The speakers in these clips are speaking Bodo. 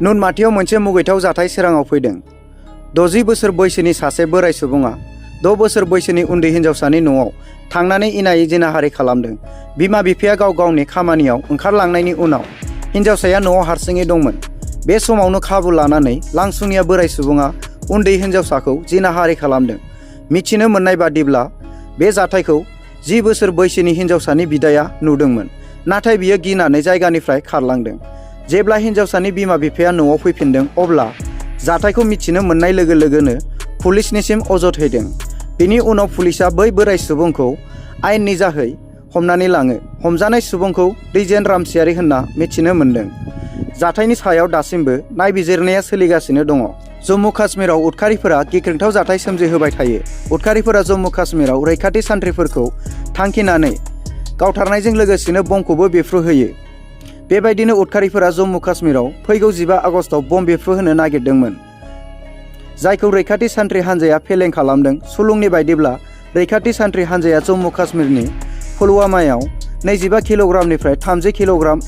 नुनमाथियाव मोनसे मुगैथाव जाथाय सोराङाव फैदों। 60 बोसोर बैसोनि सासे बोराय सुबुङा 6 बोसोर बैसोनि उन्दै हिन्जावसानि न'आव थांनानै इनायै जिनाहारि खालामदों। बिमा बिफाया गाव गावनि खामानियाव ओंखारलांनायनि उनाव हिन्जावसाया न'आव हारसिङै दंमोन। बे समावनो खाबु लानानै लांसुनिया बोराय सुबुङा उन्दै हिन्जावसाखौ जिनाहारि खालामदों। मिथिनो मोननाय बादिब्ला बे जाथायखौ 10 बोसोर बैसोनि हिन्जावसानि बिदाया नुदोंमोन, नाथाय बियो गिनानै जायगानिफ्राय खारलांदों। जेब्ला हिन्जावसानि बिमा बिफाया न'आव फैफिनदों अब्ला जाथायखौ मिथिनो मोननाय लोगो लोगोनो पुलिसनिसिम अजद होदों। बेनि उनाव पुलिसआ बै बोराय सुबुंखौ आयेननि जाहै हमनानै लाङो। हमजानाय सुबुंखौ दैजेन रामसियारि होनना मिथिनो मोन्दों। जाथायनि सायाव दासिमबो नायबिजिरनाया सोलिगासिनो दङ। जम्मु काश्मीराव उदखारिफोरा गिख्रंथाव जाथाय सोमजिहोबाय थायो। उदखारिफोरा जम्मु काश्मीराव रैखाथि सान्थ्रिफोरखौ थांखिनानै गावथारनायजों लोगोसेनो बमखौबो बेफ्रुहोयो। बेबायदिनो उदखारिफोरा जम्मु काश्मीराव फैगौ 15 आगस्टआव बम बेफ्रुहोनो नागिरदोंमोन, जायखौ रैखाथि सान्थ्रि हान्जाया फेलें खालामदों। सुलुंनि बायदिब्ला रैखाथि सान्थ्रि हान्जाया जम्मु काश्मीरनि पुलवामायाव 25 किल'ग्रामनिफ्राय 30 किल'ग्राम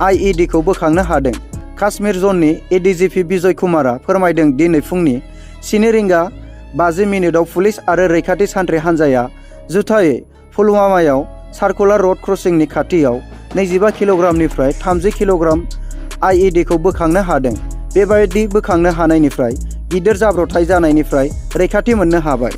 IEDखौ बोखांनो हादों। काश्मीर जननि ADGP बिजय कुमारा फोरमायदों दिनै फुंनि 4:50 पुलिस आरो रैखाथि सान्थ्रि हान्जाया जुथायै पुलवामायाव सार्कुलार रड क्रसिंनि खाथियाव 25 किल'ग्रामनिफ्राय 30 किल'ग्राम IEDखौ बोखांनो हादों। बेबायदि बोखांनो हानायनिफ्राय गिदिर जाब्रबथाय जानायनिफ्राय रैखाथि मोननो हाबाय।